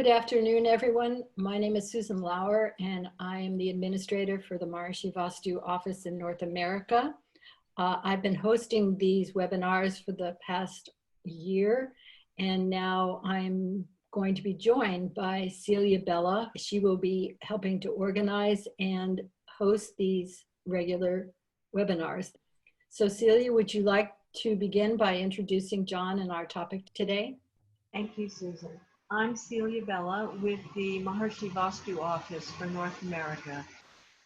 Good afternoon, everyone. My name is Susan Lauer, and I am the administrator for the Maharishi Vastu office in North America. I've been hosting these webinars for the past year, and now I'm going to be joined by Celia Bella. She will be helping to organize and host these regular webinars. So Celia, would you like to begin by introducing Jon and our topic today? Thank you, Susan. I'm Celia Bella with the Maharishi Vastu office for North America.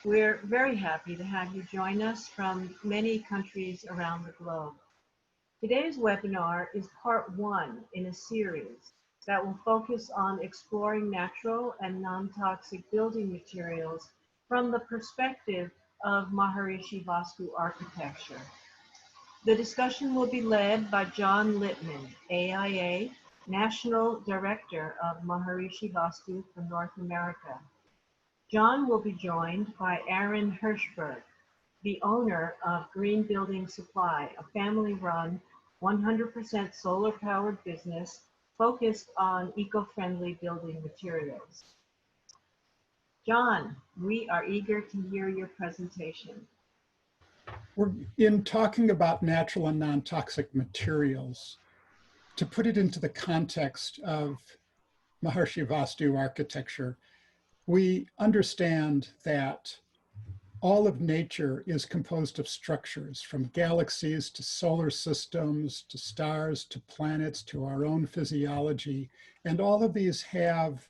We're very happy to have you join us from many countries around the globe. Today's webinar is part one in a series that will focus on exploring natural and non-toxic building materials from the perspective of Maharishi Vastu architecture. The discussion will be led by Jon Lipman, AIA, National Director of Maharishi Vastu for North America. Jon will be joined by Aaron Hirshberg, the owner of Green Building Supply, a family-run, 100% solar-powered business focused on eco-friendly building materials. Jon, we are eager to hear your presentation. We're in talking about natural and non-toxic materials. To put it into the context of Maharishi Vastu architecture, we understand that all of nature is composed of structures, from galaxies to solar systems, to stars, to planets, to our own physiology. And all of these have,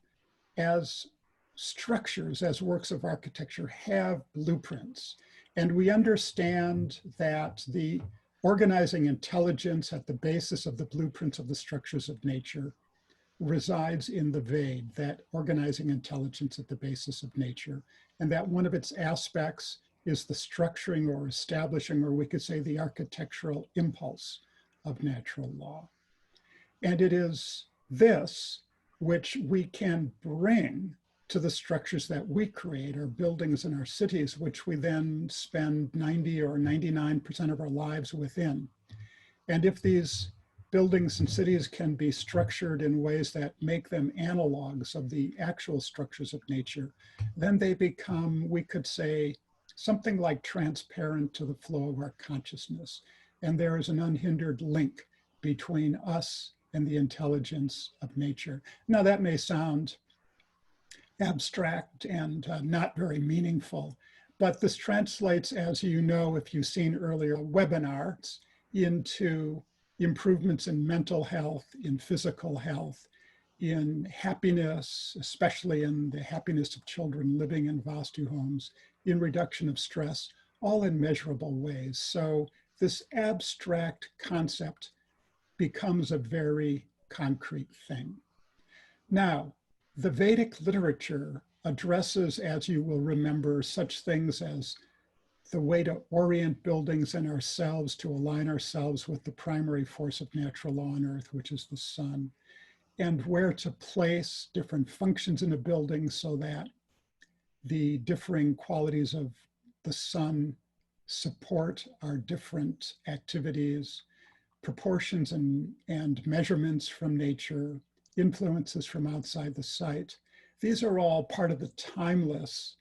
as structures, as works of architecture, have blueprints. And we understand that the organizing intelligence at the basis of the blueprints of the structures of nature resides in the Veda, that organizing intelligence at the basis of nature, and that one of its aspects is the structuring or establishing, or we could say the architectural impulse of natural law. And it is this which we can bring to the structures that we create, our buildings and our cities, which we then spend 90 or 99% of our lives within. And if these buildings and cities can be structured in ways that make them analogs of the actual structures of nature, then they become, we could say, something like transparent to the flow of our consciousness. And there is an unhindered link between us and the intelligence of nature. Now that may sound abstract and not very meaningful, but this translates, as you know, if you've seen earlier webinars, into improvements in mental health, in physical health, in happiness, especially in the happiness of children living in Vastu homes, in reduction of stress, all in measurable ways. So this abstract concept becomes a very concrete thing. Now, the Vedic literature addresses, as you will remember, such things as the way to orient buildings and ourselves to align ourselves with the primary force of natural law on earth, which is the sun, and where to place different functions in a building so that the differing qualities of the sun support our different activities, proportions and measurements from nature, influences from outside the site. These are all part of the timeless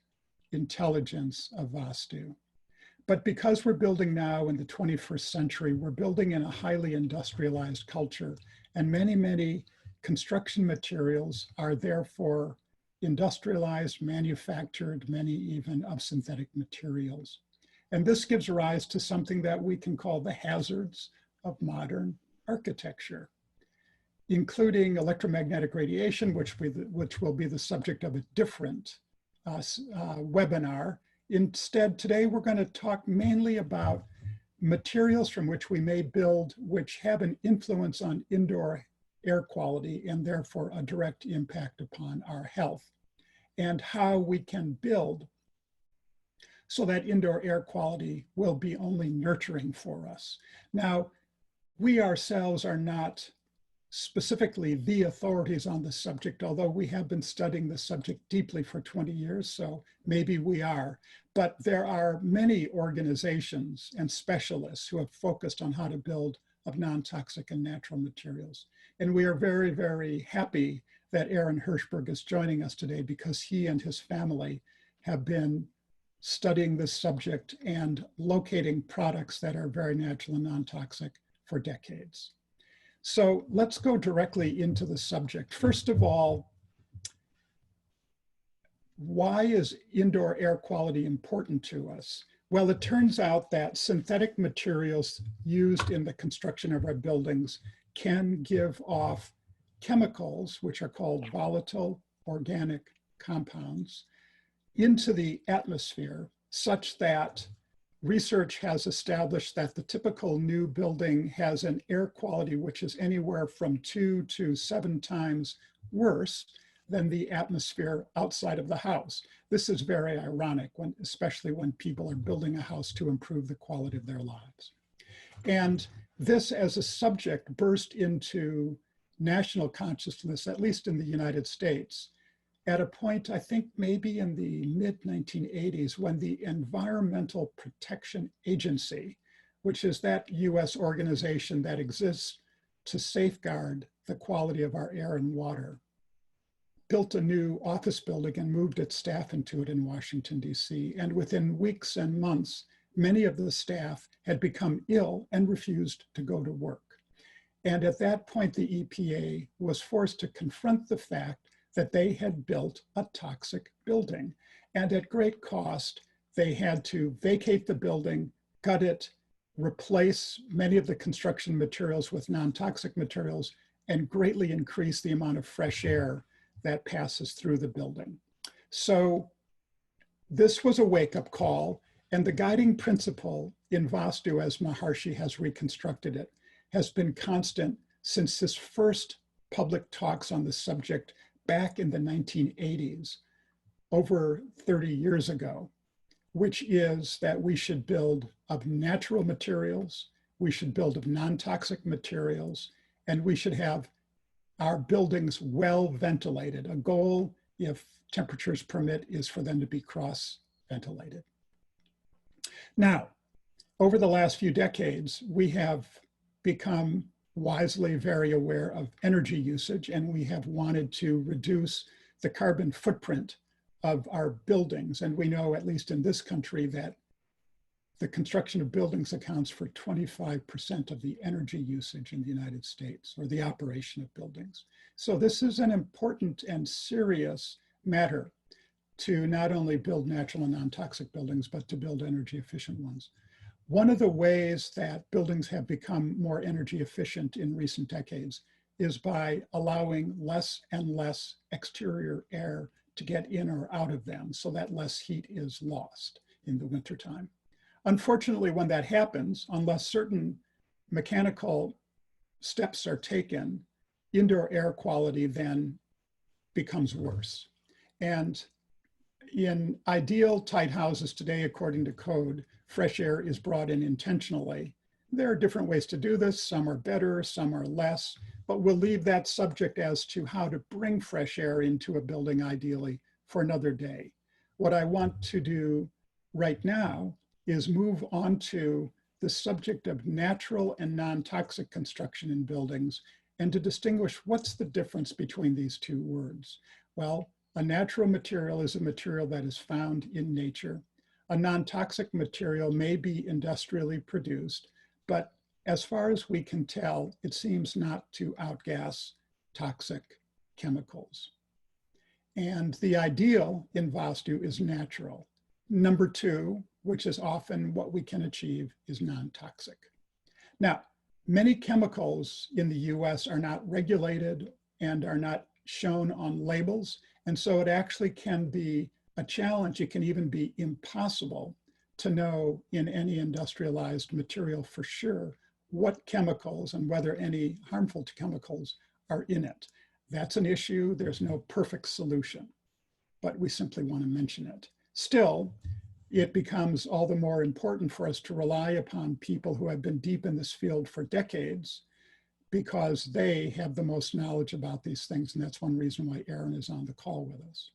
intelligence of Vastu. But because we're building now in the 21st century, we're building in a highly industrialized culture, and many, many construction materials are therefore industrialized, manufactured, many even of synthetic materials. And this gives rise to something that we can call the hazards of modern architecture, including electromagnetic radiation, which will be the subject of a different webinar. Instead, today we're going to talk mainly about materials from which we may build, which have an influence on indoor air quality and therefore a direct impact upon our health, and how we can build so that indoor air quality will be only nurturing for us. Now, we ourselves are not specifically the authorities on the subject, although we have been studying the subject deeply for 20 years, so maybe we are. But there are many organizations and specialists who have focused on how to build of non-toxic and natural materials. And we are very, very happy that Aaron Hirshberg is joining us today because he and his family have been studying this subject and locating products that are very natural and non-toxic for decades. So let's go directly into the subject. First of all, why is indoor air quality important to us? Well, it turns out that synthetic materials used in the construction of our buildings can give off chemicals, which are called volatile organic compounds, into the atmosphere, such that research has established that the typical new building has an air quality which is anywhere from 2 to 7 times worse than the atmosphere outside of the house. This is very ironic, especially when people are building a house to improve the quality of their lives. And this as a subject burst into national consciousness, at least in the United States, at a point, I think maybe in the mid-1980s, when the Environmental Protection Agency, which is that US organization that exists to safeguard the quality of our air and water, built a new office building and moved its staff into it in Washington, DC. And within weeks and months, many of the staff had become ill and refused to go to work. And at that point, the EPA was forced to confront the fact that they had built a toxic building. And at great cost, they had to vacate the building, gut it, replace many of the construction materials with non-toxic materials, and greatly increase the amount of fresh air that passes through the building. So this was a wake-up call, and the guiding principle in Vastu, as Maharishi has reconstructed it, has been constant since his first public talks on the subject back in the 1980s, over 30 years ago, which is that we should build of natural materials, we should build of non-toxic materials, and we should have our buildings well ventilated. A goal, if temperatures permit, is for them to be cross-ventilated. Now, over the last few decades, we have become wisely very aware of energy usage, and we have wanted to reduce the carbon footprint of our buildings. And we know, at least in this country, that the construction of buildings accounts for 25% of the energy usage in the United States, or the operation of buildings. So this is an important and serious matter to not only build natural and non-toxic buildings, but to build energy efficient ones. One of the ways that buildings have become more energy efficient in recent decades is by allowing less and less exterior air to get in or out of them, so that less heat is lost in the wintertime. Unfortunately, when that happens, unless certain mechanical steps are taken, indoor air quality then becomes worse. And in ideal tight houses today, according to code, fresh air is brought in intentionally. There are different ways to do this. Some are better, some are less, but we'll leave that subject as to how to bring fresh air into a building ideally for another day. What I want to do right now is move on to the subject of natural and non-toxic construction in buildings, and to distinguish what's the difference between these two words. Well, a natural material is a material that is found in nature. A non-toxic material may be industrially produced, but as far as we can tell, it seems not to outgas toxic chemicals. And the ideal in Vastu is natural. Number two, which is often what we can achieve, is non-toxic. Now, many chemicals in the US are not regulated and are not shown on labels. And so it actually can be a challenge. It can even be impossible to know in any industrialized material for sure what chemicals and whether any harmful chemicals are in it. That's an issue. There's no perfect solution, but we simply want to mention it. Still, it becomes all the more important for us to rely upon people who have been deep in this field for decades, because they have the most knowledge about these things. And that's one reason why Aaron is on the call with us.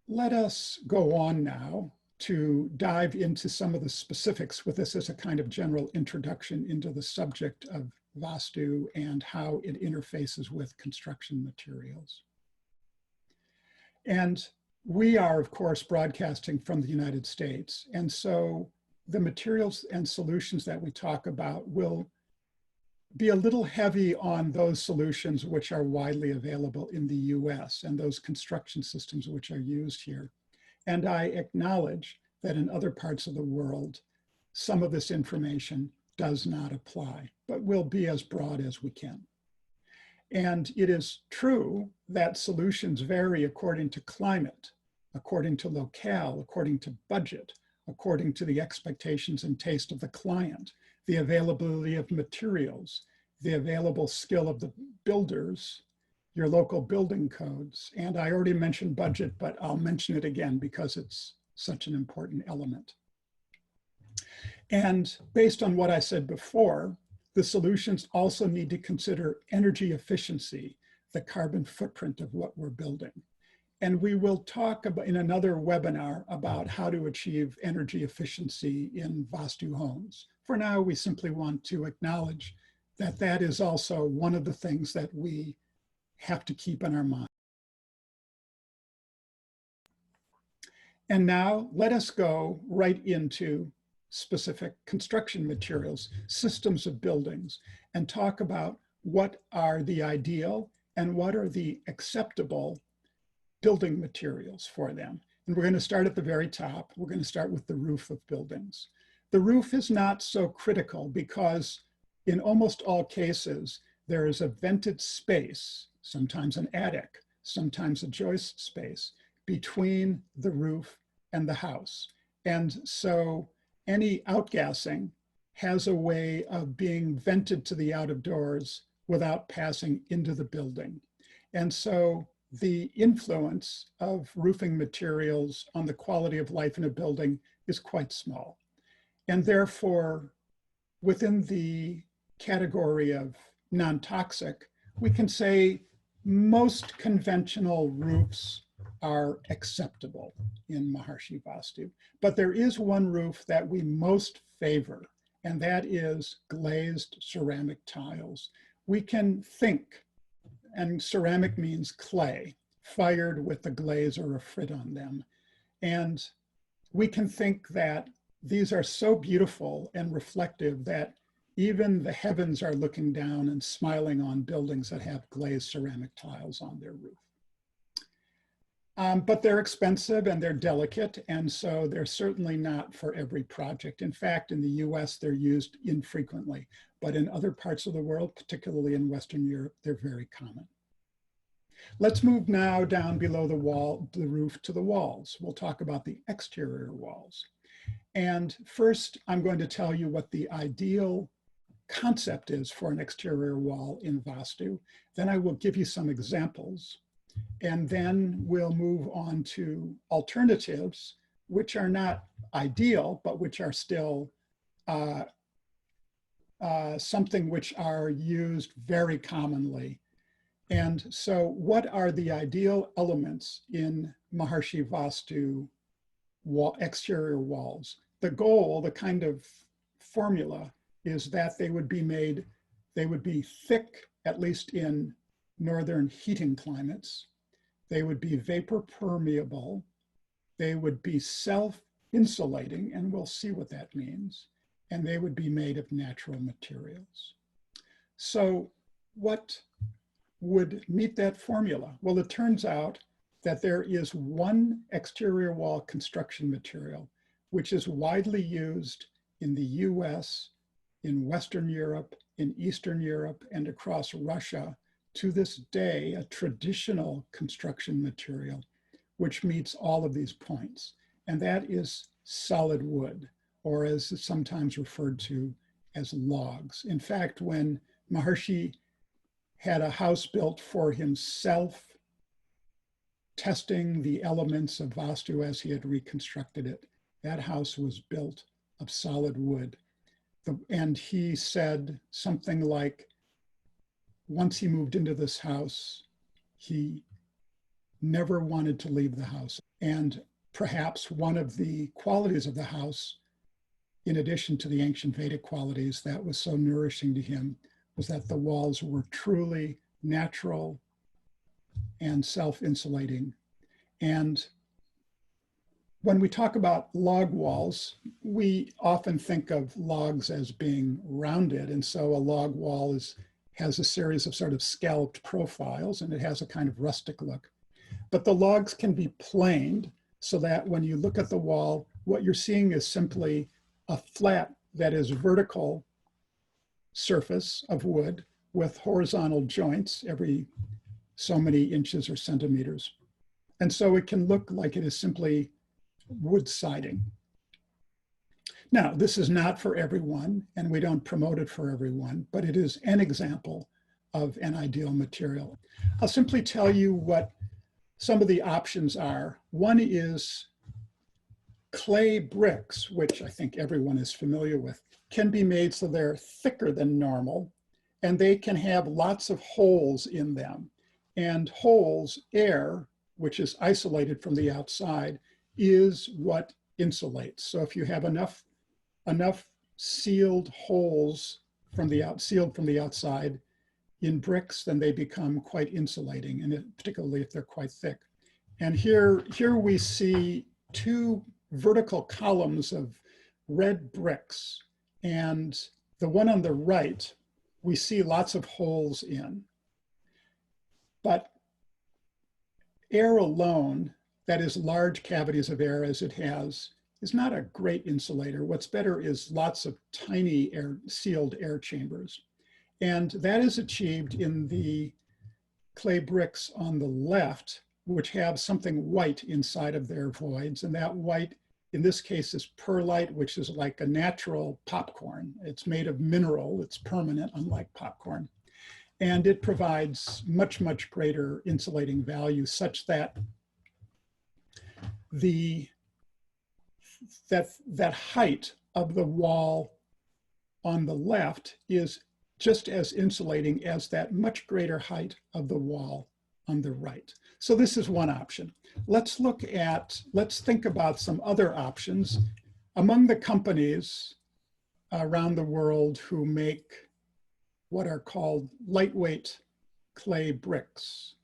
Let us go on now to dive into some of the specifics with this as a kind of general introduction into the subject of Vastu and how it interfaces with construction materials. And we are, of course, broadcasting from the United States. And so the materials and solutions that we talk about will be a little heavy on those solutions which are widely available in the US and those construction systems which are used here. And I acknowledge that in other parts of the world, some of this information does not apply, but we'll be as broad as we can. And it is true that solutions vary according to climate, according to locale, according to budget, according to the expectations and taste of the client, the availability of materials, the available skill of the builders, your local building codes. And I already mentioned budget, but I'll mention it again because it's such an important element. And based on what I said before, the solutions also need to consider energy efficiency, the carbon footprint of what we're building. And we will talk about in another webinar about how to achieve energy efficiency in Vastu homes. For now, we simply want to acknowledge that that is also one of the things that we have to keep in our mind. And now let us go right into specific construction materials, systems of buildings, and talk about what are the ideal and what are the acceptable building materials for them. And we're going to start at the very top. We're going to start with the roof of buildings. The roof is not so critical because in almost all cases, there is a vented space, sometimes an attic, sometimes a joist space, between the roof and the house. And so any outgassing has a way of being vented to the out of doors without passing into the building. And so the influence of roofing materials on the quality of life in a building is quite small. And therefore, within the category of non-toxic, we can say most conventional roofs are acceptable in Maharishi Vastu. But there is one roof that we most favor, and that is glazed ceramic tiles. We can think, and ceramic means clay, fired with the glaze or a frit on them. And we can think that these are so beautiful and reflective that even the heavens are looking down and smiling on buildings that have glazed ceramic tiles on their roof. But they're expensive and they're delicate, and so they're certainly not for every project. In fact, in the US, they're used infrequently, but in other parts of the world, particularly in Western Europe, they're very common. Let's move now down below the roof to the walls. We'll talk about the exterior walls. And first, I'm going to tell you what the ideal concept is for an exterior wall in Vastu. Then I will give you some examples. And then we'll move on to alternatives, which are not ideal, but which are still something which are used very commonly. And so what are the ideal elements in Maharishi Vastu exterior walls? The goal, the kind of formula, is that they would be thick, at least in northern heating climates. They would be vapor permeable. They would be self-insulating, and we'll see what that means. And they would be made of natural materials. So what would meet that formula? Well, it turns out that there is one exterior wall construction material which is widely used in the US, in Western Europe, in Eastern Europe, and across Russia to this day, a traditional construction material which meets all of these points. And that is solid wood, or as it's sometimes referred to as logs. In fact, when Maharishi had a house built for himself, testing the elements of Vastu as he had reconstructed it, that house was built of solid wood. And he said something like, once he moved into this house, he never wanted to leave the house. And perhaps one of the qualities of the house, in addition to the ancient Vedic qualities that was so nourishing to him, was that the walls were truly natural and self-insulating. And when we talk about log walls, we often think of logs as being rounded. And so a log wall has a series of sort of scalloped profiles, and it has a kind of rustic look. But the logs can be planed so that when you look at the wall, what you're seeing is simply a flat that is vertical surface of wood with horizontal joints every so many inches or centimeters. And so it can look like it is simply wood siding. Now, this is not for everyone, and we don't promote it for everyone, but it is an example of an ideal material. I'll simply tell you what some of the options are. One is clay bricks, which I think everyone is familiar with, can be made so they're thicker than normal, and they can have lots of holes in them. And holes, air, which is isolated from the outside, is what insulates. So if you have enough sealed holes sealed from the outside in bricks, then they become quite insulating, and particularly if they're quite thick. And here we see two vertical columns of red bricks, and the one on the right, we see lots of holes in. But air alone, that is large cavities of air as it has, is not a great insulator. What's better is lots of tiny sealed air chambers. And that is achieved in the clay bricks on the left, which have something white inside of their voids. And that white, in this case, is perlite, which is like a natural popcorn. It's made of mineral, it's permanent, unlike popcorn. And it provides much, much greater insulating value, such that that height of the wall on the left is just as insulating as that much greater height of the wall on the right. So this is one option. Let's think about some other options. Among the companies around the world who make what are called lightweight clay bricks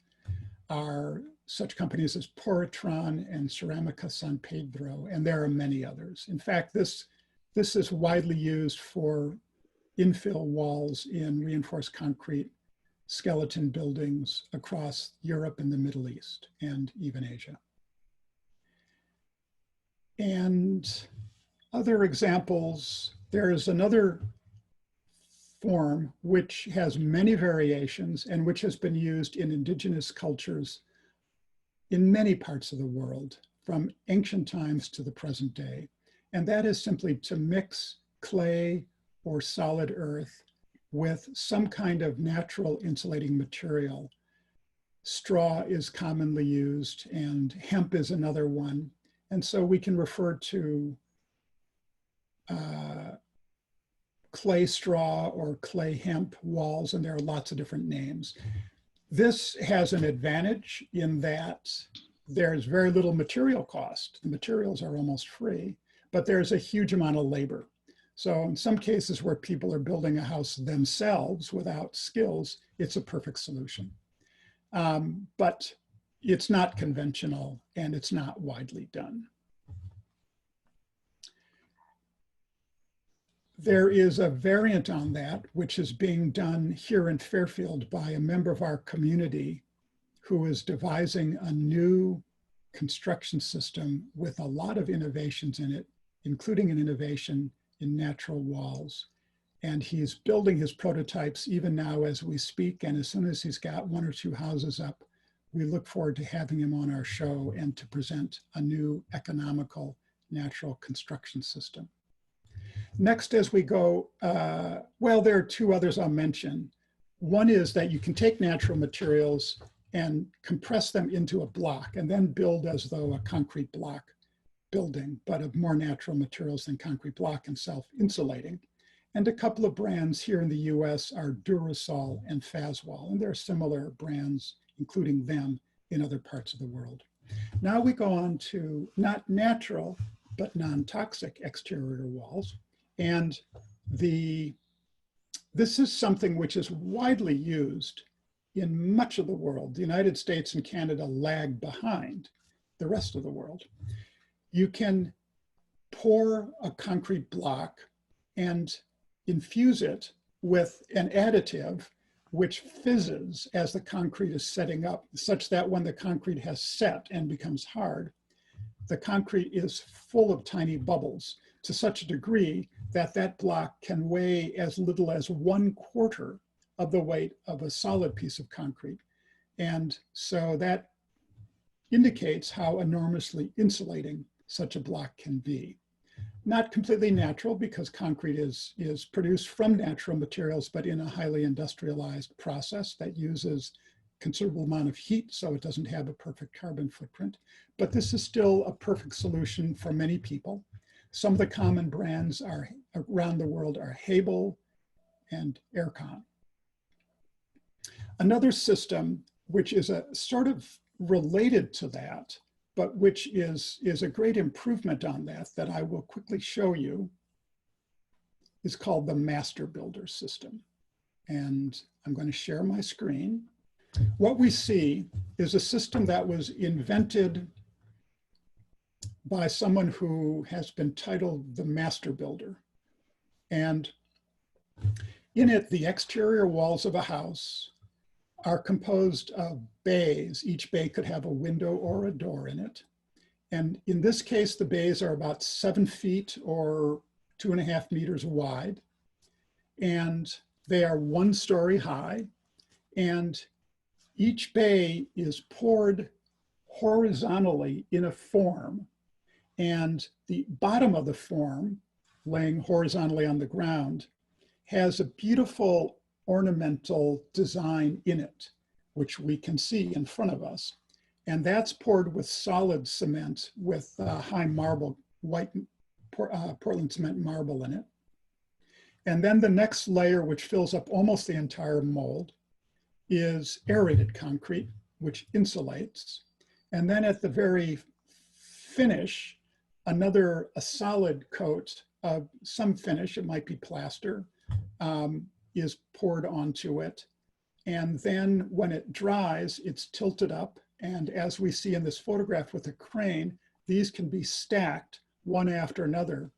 are such companies as Poratron and Ceramica San Pedro, and there are many others. In fact, this is widely used for infill walls in reinforced concrete skeleton buildings across Europe and the Middle East, and even Asia. And other examples, there is another form which has many variations and which has been used in indigenous cultures in many parts of the world, from ancient times to the present day. And that is simply to mix clay or solid earth with some kind of natural insulating material. Straw is commonly used, and hemp is another one. And so we can refer to clay straw or clay hemp walls, and there are lots of different names. This has an advantage in that there's very little material cost. The materials are almost free, but there's a huge amount of labor. So in some cases where people are building a house themselves without skills, it's a perfect solution. But it's not conventional and it's not widely done. There is a variant on that, which is being done here in Fairfield by a member of our community who is devising a new construction system with a lot of innovations in it, including an innovation in natural walls. And he's building his prototypes even now as we speak. And as soon as he's got one or two houses up, we look forward to having him on our show and to present a new economical natural construction system. Next, as we go, well, there are two others I'll mention. One is that you can take natural materials and compress them into a block and then build as though a concrete block building, but of more natural materials than concrete block and self-insulating. And a couple of brands here in the US are Durasol and Fazwall, and there are similar brands, including them, in other parts of the world. Now we go on to not natural, but non-toxic exterior walls. And the this is something which is widely used in much of the world. The United States and Canada lag behind the rest of the world. You can pour a concrete block and infuse it with an additive which fizzes as the concrete is setting up, such that when the concrete has set and becomes hard, the concrete is full of tiny bubbles to such a degree that that block can weigh as little as 1/4 of the weight of a solid piece of concrete. And so that indicates how enormously insulating such a block can be. Not completely natural, because concrete is produced from natural materials, but in a highly industrialized process that uses considerable amount of heat, so it doesn't have a perfect carbon footprint. But this is still a perfect solution for many people. Some of the common brands around the world are Hebel and Aircon. Another system, which is a sort of related to that, but which is a great improvement on that I will quickly show you, is called the Master Builder system. And I'm going to share my screen. What we see is a system that was invented by someone who has been titled the Master Builder. And in it, the exterior walls of a house are composed of bays. Each bay could have a window or a door in it. And in this case, the bays are about 7 feet or 2.5 meters wide. And they are 1 story high. And each bay is poured horizontally in a form. And the bottom of the form, laying horizontally on the ground, has a beautiful ornamental design in it, which we can see in front of us. And that's poured with solid cement with high marble, white Portland cement marble in it. And then the next layer, which fills up almost the entire mold, is aerated concrete, which insulates. And then at the very finish, a solid coat of some finish, it might be plaster, is poured onto it. And then when it dries, it's tilted up. And as we see in this photograph with a crane, these can be stacked one after another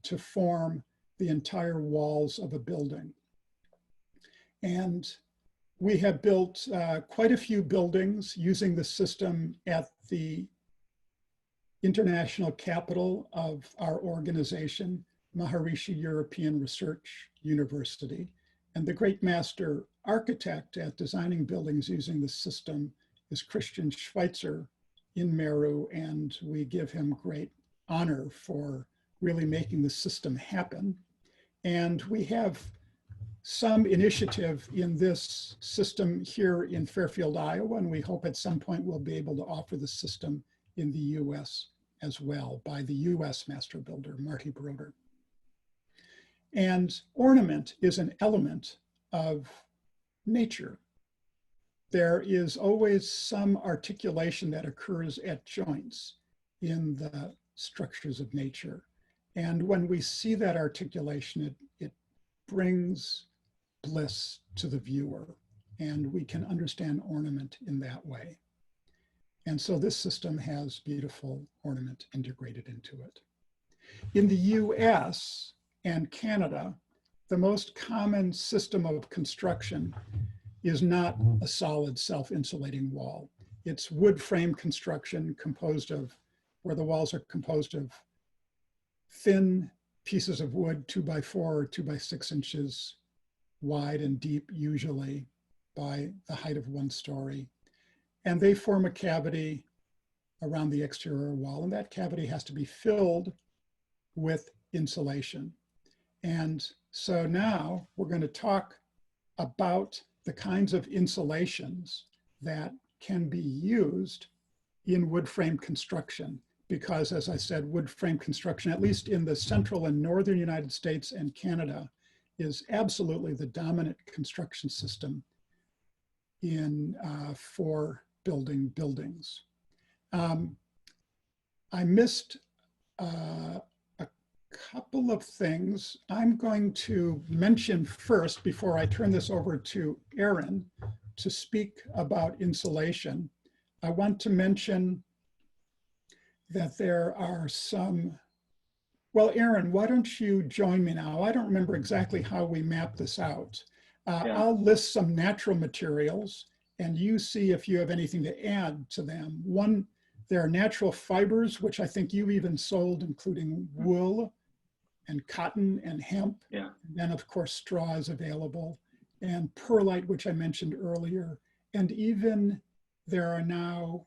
to form the entire walls of a building. And we have built quite a few buildings using the system at the international capital of our organization, Maharishi European Research University. And the great master architect at designing buildings using the system is Christian Schweitzer in Meru, and we give him great honor for really making the system happen. And we have some initiative in this system here in Fairfield, Iowa, and we hope at some point we'll be able to offer the system in the US as well by the US master builder, Marty Broder. And ornament is an element of nature. There is always some articulation that occurs at joints in the structures of nature. And when we see that articulation, it brings bliss to the viewer, and we can understand ornament in that way. And so this system has beautiful ornament integrated into it. In the US and Canada, the most common system of construction is not a solid self-insulating wall. It's wood frame construction where the walls are composed of thin pieces of wood, 2x4 or 2x6 inches wide and deep, usually by the height of 1 story. And they form a cavity around the exterior wall, and that cavity has to be filled with insulation. And so now we're going to talk about the kinds of insulations that can be used in wood frame construction. Because as I said, wood frame construction, at least in the central and northern United States and Canada, is absolutely the dominant construction system for building buildings. I missed a couple of things. I'm going to mention first, before I turn this over to Aaron to speak about insulation. I want to mention that there are some, well, Aaron, why don't you join me now? I don't remember exactly how we map this out. I'll list some natural materials and you see if you have anything to add to them. One, there are natural fibers, which I think you even sold, including wool and cotton and hemp. Yeah. And then of course, straw is available, and perlite, which I mentioned earlier. And even there are now,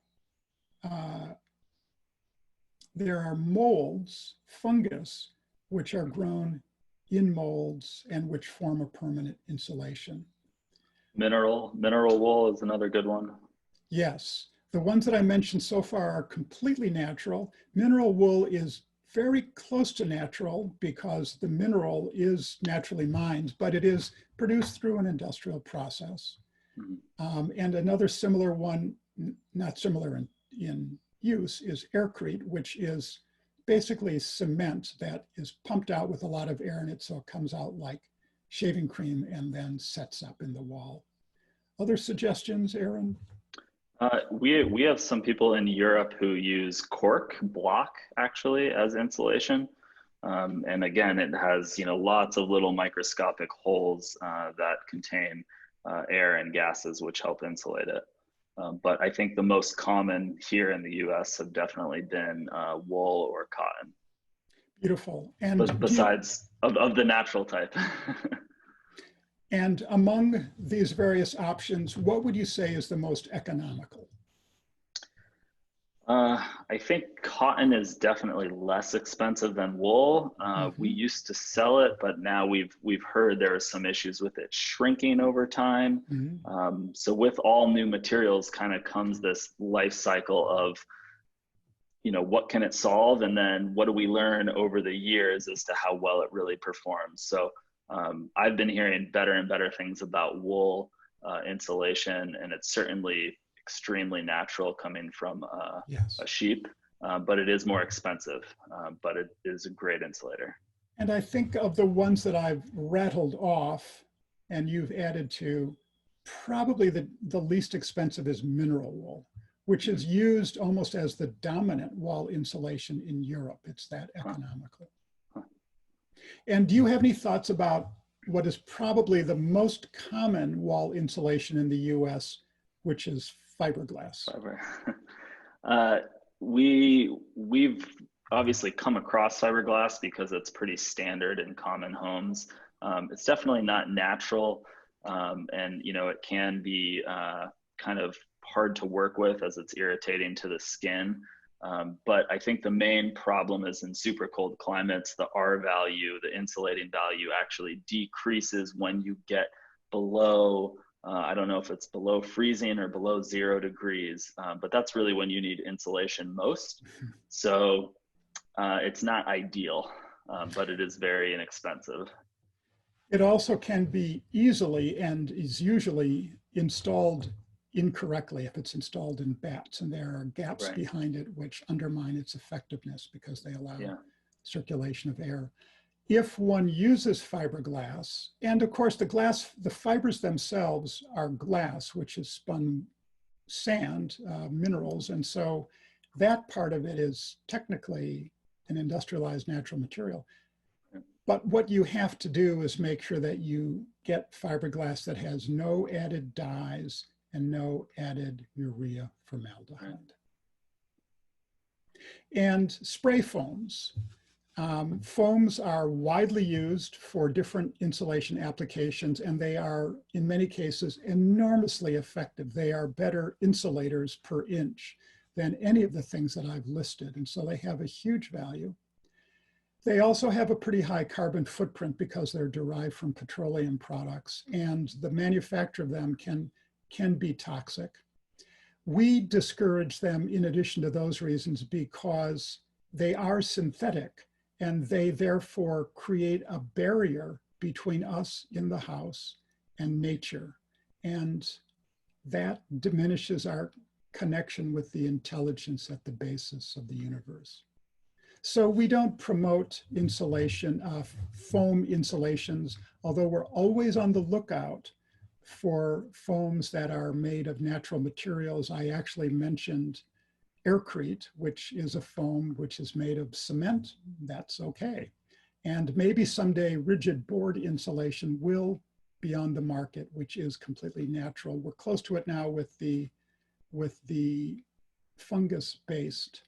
there are molds, fungus, which are grown in molds and which form a permanent insulation. Mineral wool is another good one. Yes, the ones that I mentioned so far are completely natural. Mineral wool is very close to natural because the mineral is naturally mined, but it is produced through an industrial process. Mm-hmm. And another similar one, not similar in use, is aircrete, which is basically cement that is pumped out with a lot of air in it, so it comes out like shaving cream and then sets up in the wall. Other suggestions, Aaron? We have some people in Europe who use cork block actually as insulation. And again, it has, lots of little microscopic holes that contain air and gases which help insulate it. But I think the most common here in the US have definitely been wool or cotton. Beautiful. And but besides of the natural type. And among these various options, what would you say is the most economical? I think cotton is definitely less expensive than wool. We used to sell it, but now we've heard there are some issues with it shrinking over time. So with all new materials kind of comes this life cycle of, what can it solve? And then what do we learn over the years as to how well it really performs? So I've been hearing better and better things about wool insulation, and it's certainly extremely natural coming from a sheep, but it is more expensive, but it is a great insulator. And I think of the ones that I've rattled off and you've added to, probably the least expensive is mineral wool, which is used almost as the dominant wall insulation in Europe. It's that economical. And do you have any thoughts about what is probably the most common wall insulation in the US, which is fiberglass? We've obviously come across fiberglass because it's pretty standard in common homes. It's definitely not natural, and it can be kind of hard to work with as it's irritating to the skin. But I think the main problem is in super cold climates, the R value, the insulating value actually decreases when you get below, I don't know if it's below freezing or below 0 degrees, but that's really when you need insulation most. So it's not ideal, but it is very inexpensive. It also can be easily and is usually installed incorrectly if it's installed in batts, and there are gaps behind it which undermine its effectiveness because they allow circulation of air. If one uses fiberglass, and of course the fibers themselves are glass, which is spun sand, minerals, and so that part of it is technically an industrialized natural material. But what you have to do is make sure that you get fiberglass that has no added dyes and no added urea formaldehyde. And spray foams. Foams are widely used for different insulation applications, and they are, in many cases, enormously effective. They are better insulators per inch than any of the things that I've listed, and so they have a huge value. They also have a pretty high carbon footprint because they're derived from petroleum products, and the manufacture of them can be toxic. We discourage them in addition to those reasons because they are synthetic, and they therefore create a barrier between us in the house and nature. And that diminishes our connection with the intelligence at the basis of the universe. So we don't promote insulation, foam insulations, although we're always on the lookout for foams that are made of natural materials. I actually mentioned aircrete, which is a foam which is made of cement. That's okay. And maybe someday rigid board insulation will be on the market, which is completely natural. We're close to it now with the fungus-based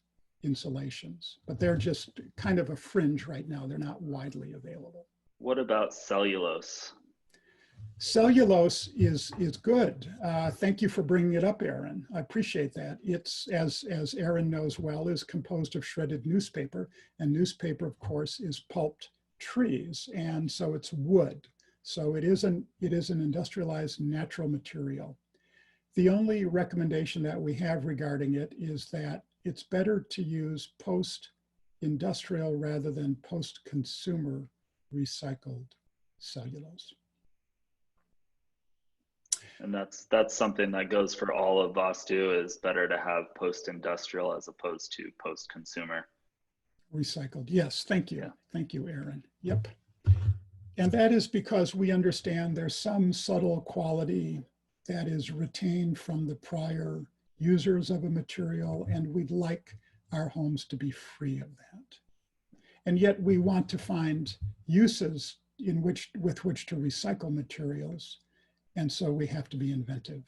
insulations, but they're just kind of a fringe right now. They're not widely available. What about cellulose? Cellulose is good. Thank you for bringing it up, Aaron. I appreciate that. It's, as Aaron knows well, is composed of shredded newspaper, and newspaper, of course, is pulped trees, and so it's wood. So it is an industrialized natural material. The only recommendation that we have regarding it is that it's better to use post-industrial rather than post-consumer recycled cellulose. And that's something that goes for all of Vastu, is better to have post-industrial as opposed to post-consumer. Recycled, yes, thank you. Yeah. Thank you, Aaron. Yep. And that is because we understand there's some subtle quality that is retained from the prior users of a material, and we'd like our homes to be free of that. And yet we want to find uses with which to recycle materials, and so we have to be inventive.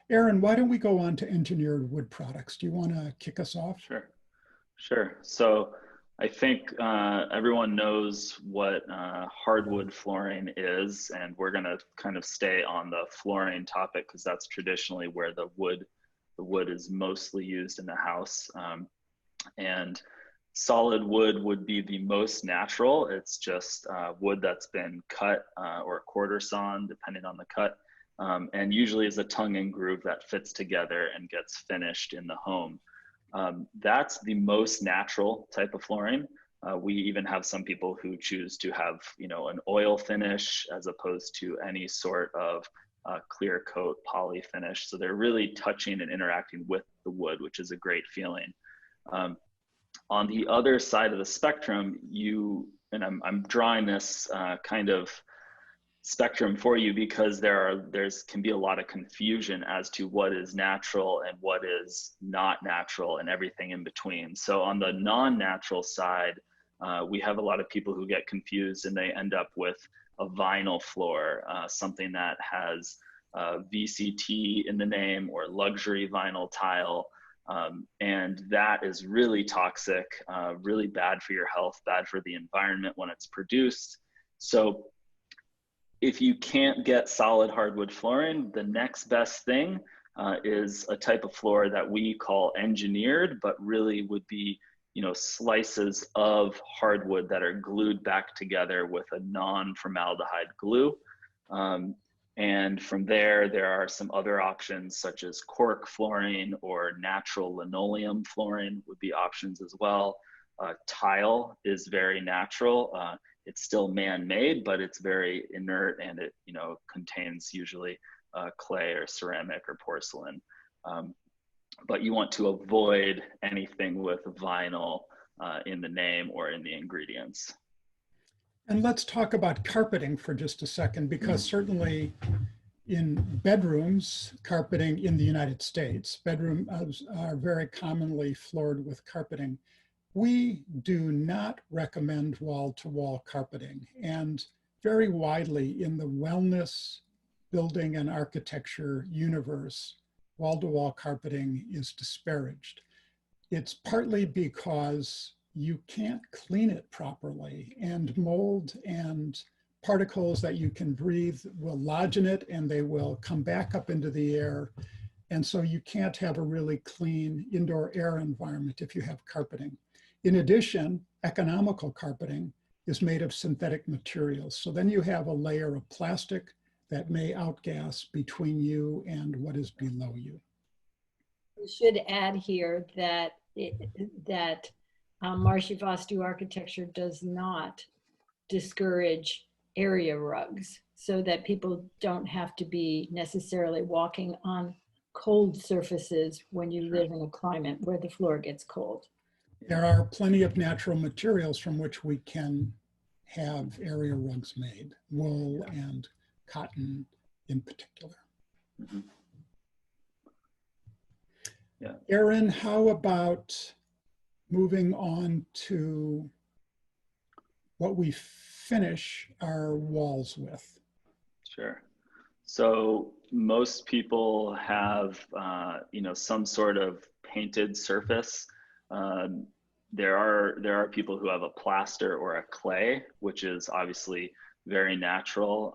Aaron, why don't we go on to engineered wood products? Do you want to kick us off? Sure. So I think everyone knows what hardwood flooring is, and we're going to kind of stay on the flooring topic because that's traditionally where the wood is mostly used in the house. And solid wood would be the most natural. It's just wood that's been cut or quarter sawn, depending on the cut, and usually is a tongue and groove that fits together and gets finished in the home. That's the most natural type of flooring. We even have some people who choose to have, an oil finish as opposed to any sort of clear coat poly finish. So they're really touching and interacting with the wood, which is a great feeling. On the other side of the spectrum, I'm drawing this kind of spectrum for you because there's can be a lot of confusion as to what is natural and what is not natural and everything in between. So on the non-natural side, we have a lot of people who get confused and they end up with a vinyl floor, something that has VCT in the name or luxury vinyl tile. And that is really toxic, really bad for your health, bad for the environment when it's produced. So if you can't get solid hardwood flooring, the next best thing is a type of floor that we call engineered, but really would be, slices of hardwood that are glued back together with a non-formaldehyde glue. And from there are some other options such as cork flooring or natural linoleum flooring would be options as well. Tile is very natural. It's still man-made, but it's very inert and it, contains usually clay or ceramic or porcelain. But you want to avoid anything with vinyl in the name or in the ingredients. And let's talk about carpeting for just a second, because certainly in bedrooms, carpeting in the United States, bedrooms are very commonly floored with carpeting. We do not recommend wall-to-wall carpeting, and very widely in the wellness, building and architecture universe, wall-to-wall carpeting is disparaged. It's partly because you can't clean it properly, and mold and particles that you can breathe will lodge in it and they will come back up into the air. And so you can't have a really clean indoor air environment if you have carpeting. In addition, economical carpeting is made of synthetic materials. So then you have a layer of plastic that may outgas between you and what is below you. We should add here that Maharishi Vastu architecture does not discourage area rugs, so that people don't have to be necessarily walking on cold surfaces when you live in a climate where the floor gets cold. There are plenty of natural materials from which we can have area rugs made, wool and cotton in particular. Mm-hmm. Yeah. Aaron, how about moving on to what we finish our walls with? Sure. So most people have, you know, some sort of painted surface. There are people who have a plaster or a clay, which is obviously very natural,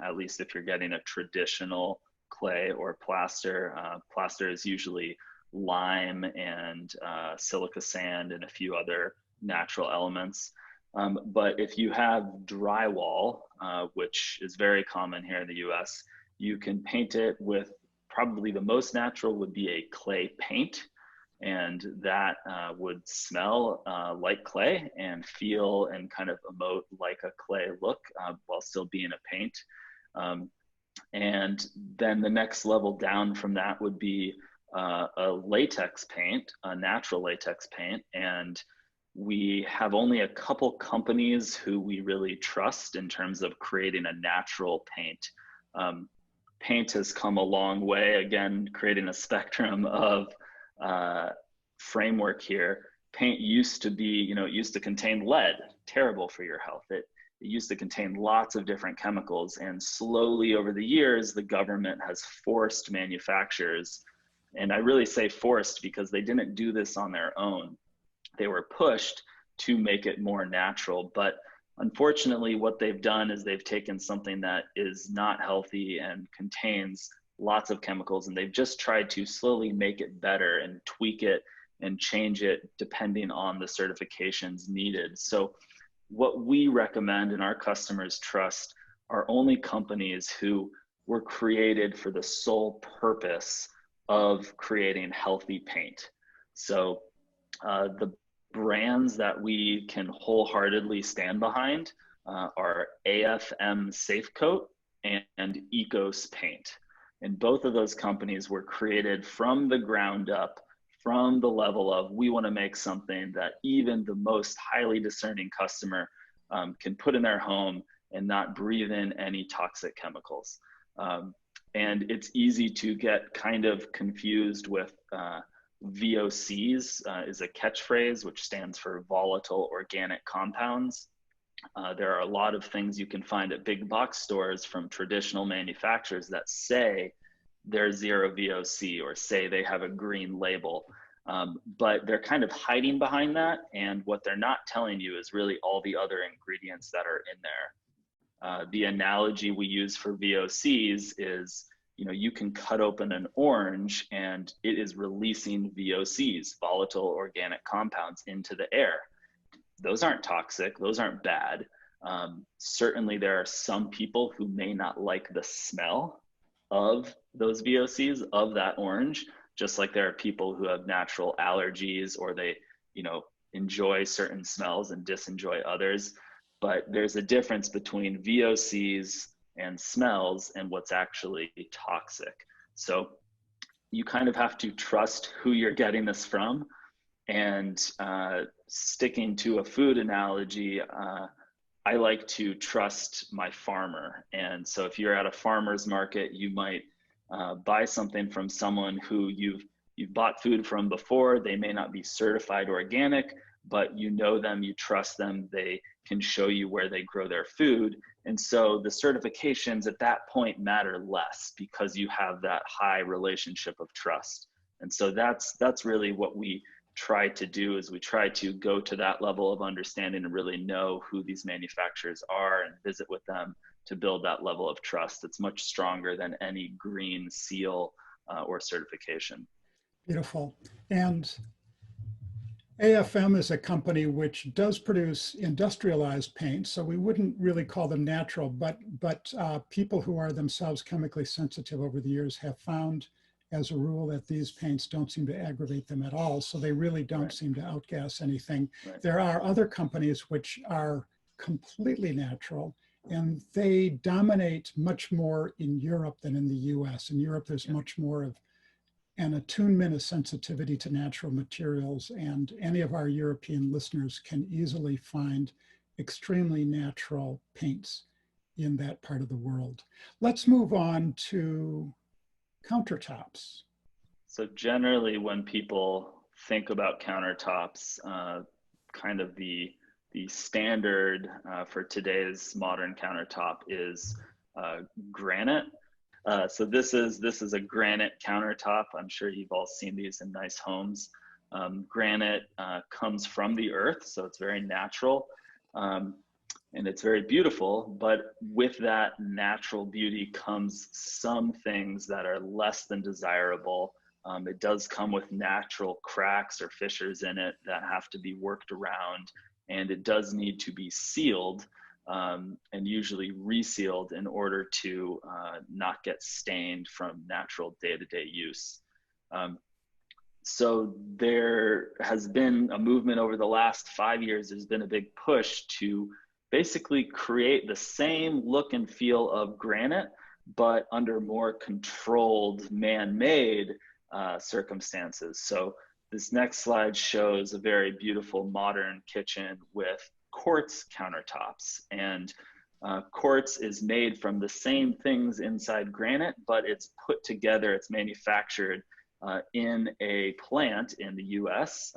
at least if you're getting a traditional clay or plaster. Plaster is usually lime and silica sand and a few other natural elements. But if you have drywall, which is very common here in the US, you can paint it with, probably the most natural would be a clay paint. And that would smell like clay and feel and kind of emote like a clay look while still being a paint. And then the next level down from that would be a latex paint, a natural latex paint. And we have only a couple companies who we really trust in terms of creating a natural paint. Paint has come a long way, again, creating a spectrum of framework here. Paint used to be, you know, it used to contain lead, terrible for your health. It used to contain lots of different chemicals, and slowly over the years, the government has forced manufacturers, and I really say forced because they didn't do this on their own. They were pushed to make it more natural, but unfortunately what they've done is they've taken something that is not healthy and contains lots of chemicals, and they've just tried to slowly make it better and tweak it and change it depending on the certifications needed. So what we recommend and our customers trust are only companies who were created for the sole purpose of creating healthy paint. So the brands that we can wholeheartedly stand behind are AFM Safecoat and Ecos Paint. And both of those companies were created from the ground up, from the level of, we want to make something that even the most highly discerning customer can put in their home and not breathe in any toxic chemicals. And it's easy to get kind of confused with VOCs is a catchphrase, which stands for volatile organic compounds. There are a lot of things you can find at big box stores from traditional manufacturers that say they're zero VOC or say they have a green label, but they're kind of hiding behind that. And what they're not telling you is really all the other ingredients that are in there. The analogy we use for VOCs is, you know, you can cut open an orange and it is releasing VOCs, volatile organic compounds, into the air. Those aren't toxic, those aren't bad. Certainly there are some people who may not like the smell of those VOCs, of that orange, just like there are people who have natural allergies or they, you know, enjoy certain smells and disenjoy others. But there's a difference between VOCs and smells and what's actually toxic. So you kind of have to trust who you're getting this from. And sticking to a food analogy, I like to trust my farmer. And so if you're at a farmer's market, you might buy something from someone who you've bought food from before. They may not be certified organic, but you know them, you trust them, they can show you where they grow their food. And so the certifications at that point matter less because you have that high relationship of trust. And so that's really what we try to do, is we try to go to that level of understanding and really know who these manufacturers are and visit with them to build that level of trust. It's much stronger than any green seal or certification. Beautiful. And AFM is a company which does produce industrialized paint, so we wouldn't really call them natural, but people who are themselves chemically sensitive over the years have found as a rule that these paints don't seem to aggravate them at all, so they really don't seem to outgas anything. There are other companies which are completely natural, and they dominate much more in Europe than in the US. In Europe, there's much more of an attunement, a sensitivity to natural materials, and any of our European listeners can easily find extremely natural paints in that part of the world. Let's move on to countertops. So generally when people think about countertops, kind of the standard for today's modern countertop is granite. So this is a granite countertop. I'm sure you've all seen these in nice homes. Granite comes from the earth, so it's very natural. And it's very beautiful, but with that natural beauty comes some things that are less than desirable. It does come with natural cracks or fissures in it that have to be worked around, and it does need to be sealed and usually resealed in order to not get stained from natural day-to-day use. So there has been a movement over the last 5 years. There's been a big push to basically create the same look and feel of granite, but under more controlled man-made circumstances. So this next slide shows a very beautiful modern kitchen with quartz countertops. And quartz is made from the same things inside granite, but it's put together, it's manufactured in a plant in the US.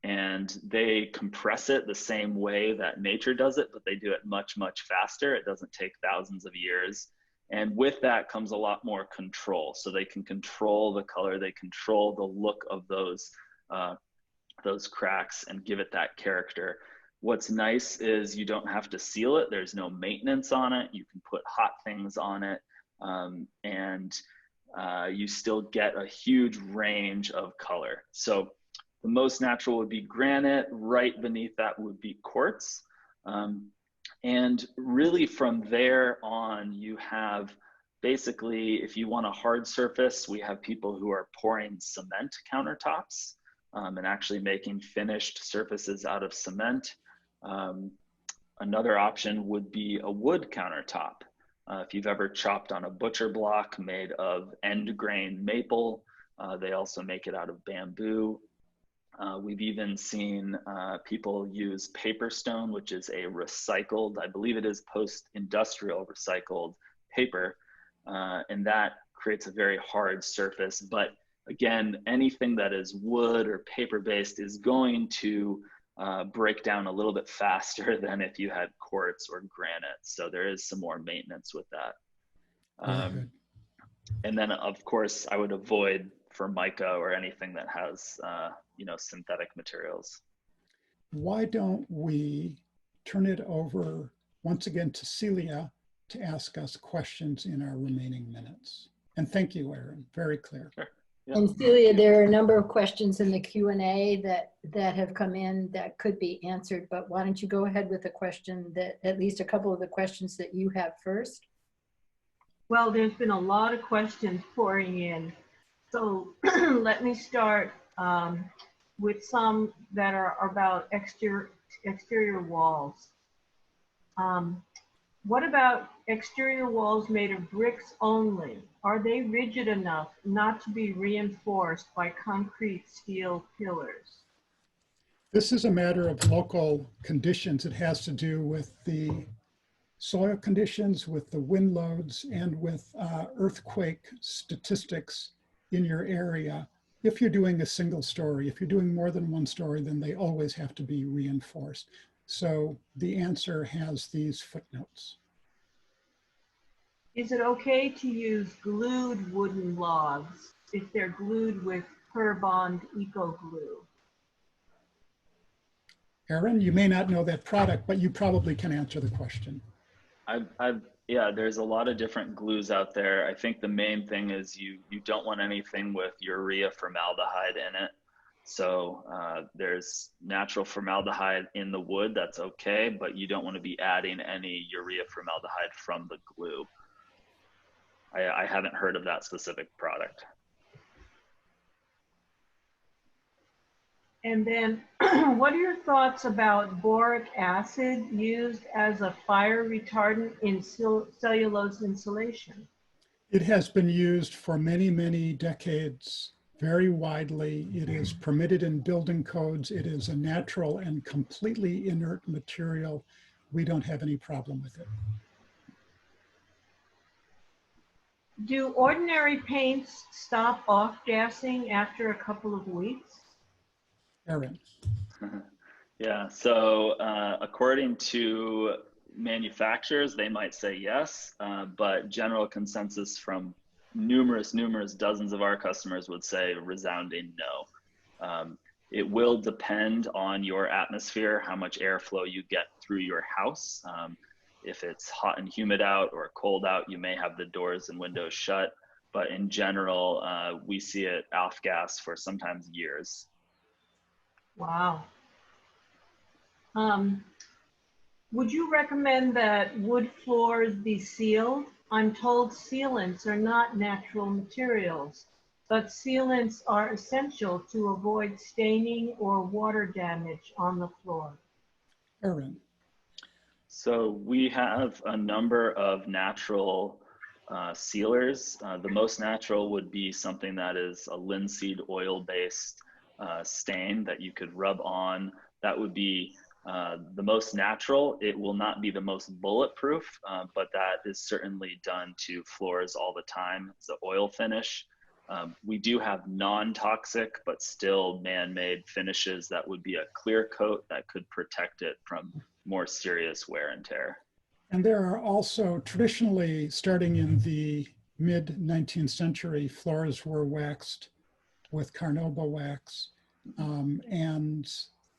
And they compress it the same way that nature does it, but they do it much, much faster. It doesn't take thousands of years. And with that comes a lot more control. So they can control the color, they control the look of those cracks and give it that character. What's nice is you don't have to seal it. There's no maintenance on it. You can put hot things on it. And you still get a huge range of color. So the most natural would be granite. Right beneath that would be quartz. And really from there on, you have basically, if you want a hard surface, we have people who are pouring cement countertops and actually making finished surfaces out of cement. Another option would be a wood countertop. If you've ever chopped on a butcher block made of end grain maple, they also make it out of bamboo. We've even seen people use paper stone, which is a recycled, I believe it is post-industrial recycled paper, and that creates a very hard surface. But again, anything that is wood or paper-based is going to break down a little bit faster than if you had quartz or granite. So there is some more maintenance with that. And then of course, I would avoid Formica or anything that has, synthetic materials. Why don't we turn it over once again to Celia to ask us questions in our remaining minutes. And thank you, Aaron, very clear. Sure. Yeah. And Celia, there are a number of questions in the Q&A that have come in that could be answered, but why don't you go ahead with the question that, at least a couple of the questions that you have first? Well, there's been a lot of questions pouring in. So let me start with some that are about exterior walls. What about exterior walls made of bricks only? Are they rigid enough not to be reinforced by concrete steel pillars? This is a matter of local conditions. It has to do with the soil conditions, with the wind loads, and with earthquake statistics in your area. If you're doing a single story, if you're doing more than one story, then they always have to be reinforced. So the answer has these footnotes. Is it okay to use glued wooden logs if they're glued with Purbond Eco Glue? Aaron, you may not know that product, but you probably can answer the question. Yeah, there's a lot of different glues out there. I think the main thing is you don't want anything with urea formaldehyde in it. So there's natural formaldehyde in the wood, that's okay, but you don't want to be adding any urea formaldehyde from the glue. I haven't heard of that specific product. And then what are your thoughts about boric acid used as a fire retardant in cellulose insulation? It has been used for many, many decades, very widely. It is permitted in building codes. It is a natural and completely inert material. We don't have any problem with it. Do ordinary paints stop off-gassing after a couple of weeks? Aaron. Yeah, so according to manufacturers, they might say yes, but general consensus from numerous dozens of our customers would say resounding no. It will depend on your atmosphere, how much airflow you get through your house. If it's hot and humid out or cold out, you may have the doors and windows shut, but in general, we see it off gas for sometimes years. Wow. Would you recommend that wood floors be sealed? I'm told sealants are not natural materials, but sealants are essential to avoid staining or water damage on the floor. Aaron. So we have a number of natural sealers. The most natural would be something that is a linseed oil-based stain that you could rub on. That would be the most natural. It will not be the most bulletproof, but that is certainly done to floors all the time. It's an oil finish. We do have non-toxic, but still man-made finishes that would be a clear coat that could protect it from more serious wear and tear. And there are also, traditionally, starting in the mid-19th century, floors were waxed with carnauba wax. And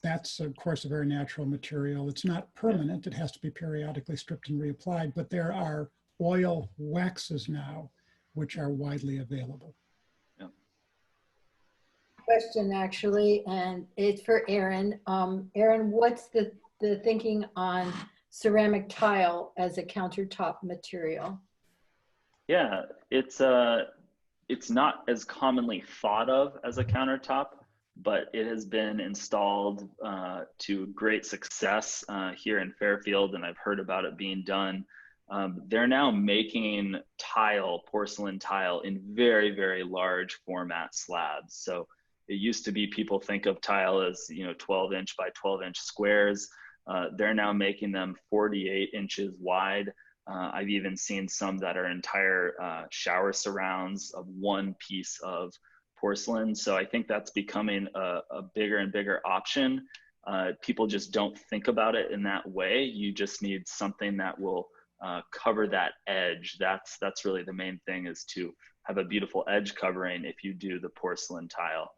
that's, of course, a very natural material. It's not permanent. It has to be periodically stripped and reapplied, but there are oil waxes now, which are widely available. Question actually, and it's for Aaron. Aaron, what's the thinking on ceramic tile as a countertop material? Yeah, it's not as commonly thought of as a countertop, but it has been installed to great success here in Fairfield, and I've heard about it being done. They're now making tile, porcelain tile, in very, very large format slabs. So it used to be people think of tile as 12-inch by 12-inch squares. They're now making them 48 inches wide. I've even seen some that are entire shower surrounds of one piece of porcelain. So I think that's becoming a bigger and bigger option. People just don't think about it in that way. You just need something that will cover that edge. That's really the main thing, is to have a beautiful edge covering if you do the porcelain tile.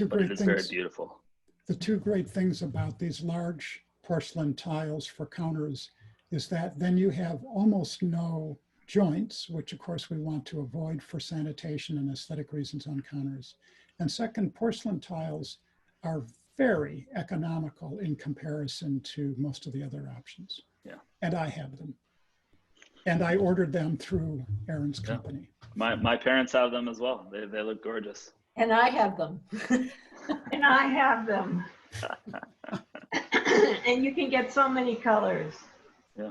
But it is very beautiful. The two great things about these large porcelain tiles for counters is that then you have almost no joints, which of course we want to avoid for sanitation and aesthetic reasons on counters. And second, porcelain tiles are very economical in comparison to most of the other options. Yeah. And I have them. And I ordered them through Aaron's company. My parents have them as well. They look gorgeous. And I have them. And I have them. And you can get so many colors. Yeah.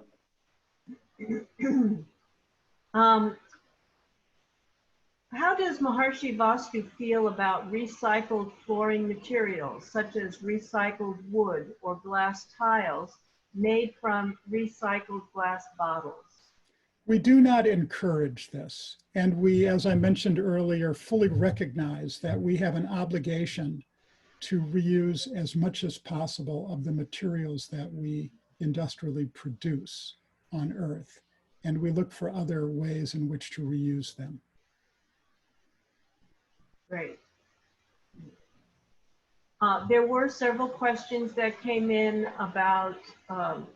How does Maharishi Vastu feel about recycled flooring materials, such as recycled wood or glass tiles made from recycled glass bottles? We do not encourage this. And we, as I mentioned earlier, fully recognize that we have an obligation to reuse as much as possible of the materials that we industrially produce on Earth. And we look for other ways in which to reuse them. Great. There were several questions that came in about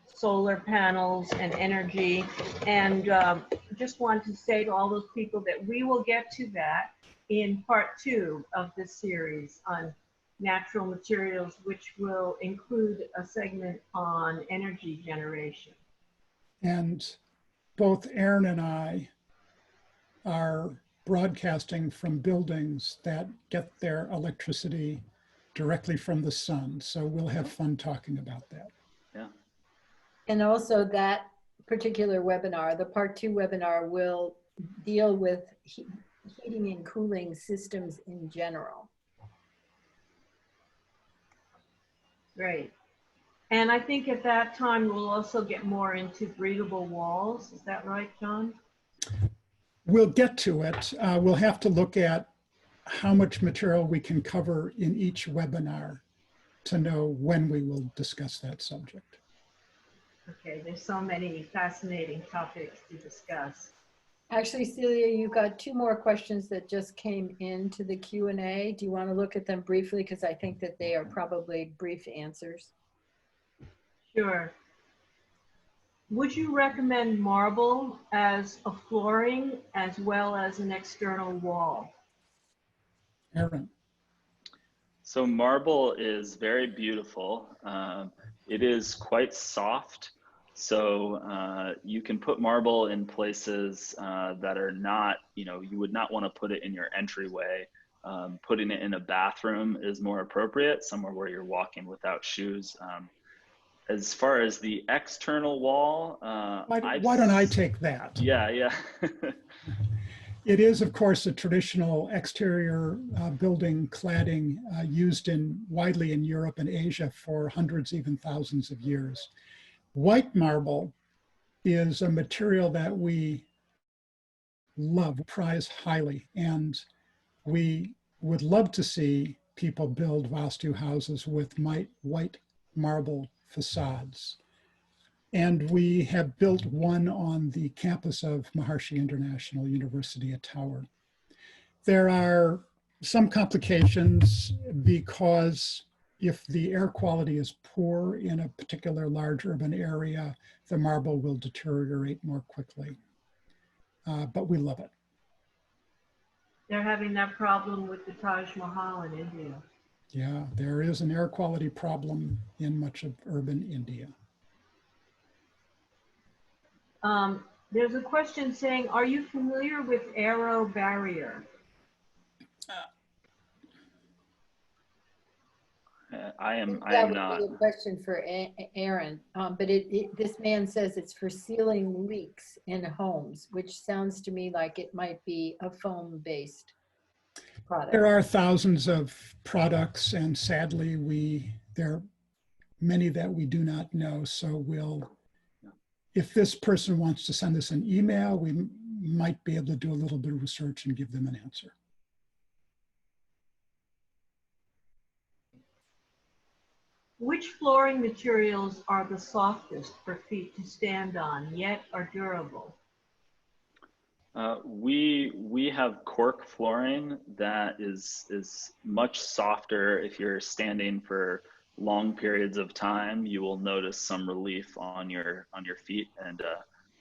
solar panels and energy, and just want to say to all those people that we will get to that in part 2 of this series on natural materials, which will include a segment on energy generation. And both Aaron and I are broadcasting from buildings that get their electricity directly from the sun. So we'll have fun talking about that. Yeah. And also that particular webinar, the part 2 webinar, will deal with heating and cooling systems in general. Great. And I think at that time, we'll also get more into breathable walls. Is that right, Jon? We'll get to it. We'll have to look at how much material we can cover in each webinar to know when we will discuss that subject. Okay, there's so many fascinating topics to discuss. Actually, Celia, you've got two more questions that just came into the Q&A. Do you want to look at them briefly? Because I think that they are probably brief answers. Sure. Would you recommend marble as a flooring as well as an external wall? Aaron. So marble is very beautiful. It is quite soft. So you can put marble in places that are not, you would not want to put it in your entryway. Putting it in a bathroom is more appropriate, somewhere where you're walking without shoes. As far as the external wall, why don't I take that? Yeah. It is, of course, a traditional exterior building cladding used widely in Europe and Asia for hundreds, even thousands of years. White marble is a material that we love, prize highly, and we would love to see people build Vastu houses with white marble facades. And we have built one on the campus of Maharishi International University at Tower. There are some complications because if the air quality is poor in a particular large urban area, the marble will deteriorate more quickly. But we love it. They're having that problem with the Taj Mahal in India. Yeah, there is an air quality problem in much of urban India. There's a question saying, are you familiar with aero barrier? I am That would not. be a question for Aaron, but this man says it's for sealing leaks in homes, which sounds to me like it might be a foam-based product. There are thousands of products, and sadly, there are many that we do not know. So if this person wants to send us an email, we might be able to do a little bit of research and give them an answer. Which flooring materials are the softest for feet to stand on, yet are durable? We have cork flooring that is much softer. If you're standing for long periods of time, you will notice some relief on your feet, and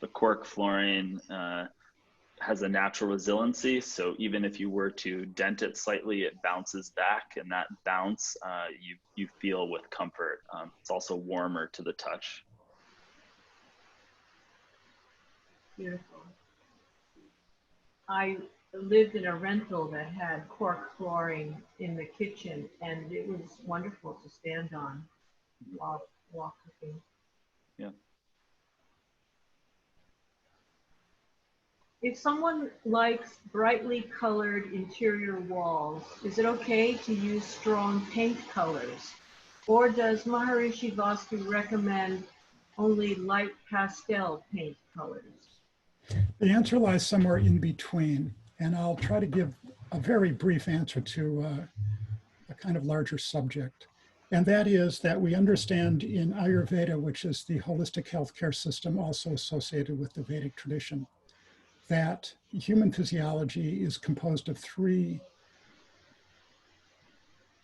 the cork flooring has a natural resiliency. So even if you were to dent it slightly, it bounces back, and that bounce you feel with comfort. It's also warmer to the touch. Beautiful. I lived in a rental that had cork flooring in the kitchen, and it was wonderful to stand on while cooking. Yeah. If someone likes brightly colored interior walls, is it okay to use strong paint colors? Or does Maharishi Vastu recommend only light pastel paint colors? The answer lies somewhere in between, and I'll try to give a very brief answer to a kind of larger subject. And that is that we understand in Ayurveda, which is the holistic healthcare system also associated with the Vedic tradition, that human physiology is composed of three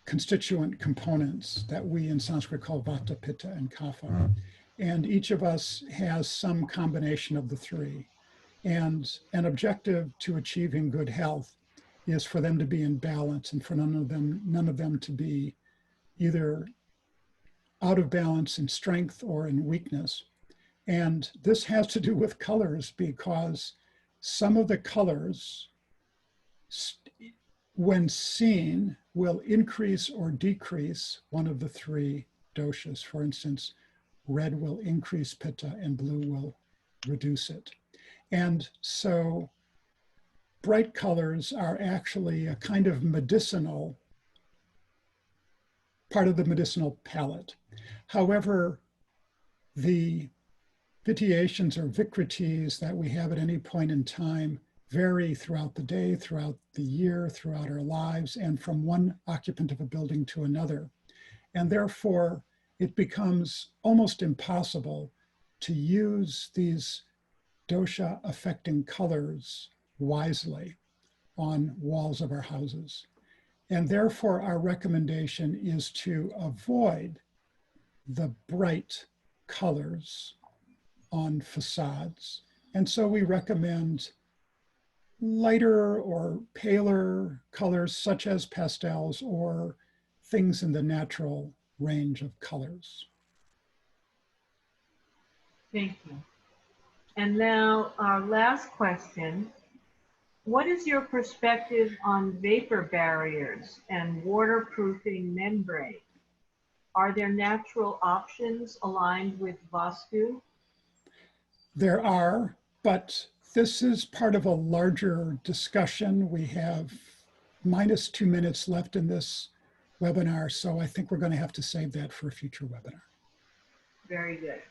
constituent components that we in Sanskrit call Vata, Pitta, and Kapha. And each of us has some combination of the three. And an objective to achieving good health is for them to be in balance, and for none of them to be either out of balance in strength or in weakness. And this has to do with colors, because some of the colors, when seen, will increase or decrease one of the three doshas. For instance, red will increase pitta and blue will reduce it. And so bright colors are actually a kind of medicinal, part of the medicinal palette. However, the vitiations or vicrities that we have at any point in time vary throughout the day, throughout the year, throughout our lives, and from one occupant of a building to another. And therefore, it becomes almost impossible to use these dosha affecting colors wisely on walls of our houses. And therefore, our recommendation is to avoid the bright colors on facades. And so we recommend lighter or paler colors such as pastels or things in the natural range of colors. Thank you. And now our last question. What is your perspective on vapor barriers and waterproofing membrane? Are there natural options aligned with Vastu? There are, but this is part of a larger discussion. We have minus 2 minutes left in this webinar, so I think we're going to have to save that for a future webinar. Very good.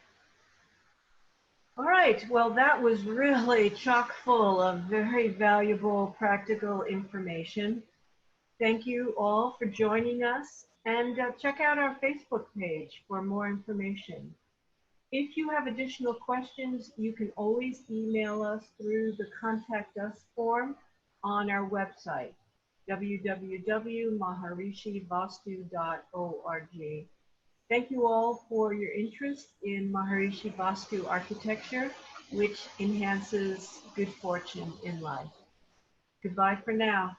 All right, well, that was really chock full of very valuable practical information. Thank you all for joining us, and check out our Facebook page for more information. If you have additional questions, you can always email us through the Contact Us form on our website, www.maharishivastu.org. Thank you all for your interest in Maharishi Vastu architecture, which enhances good fortune in life. Goodbye for now.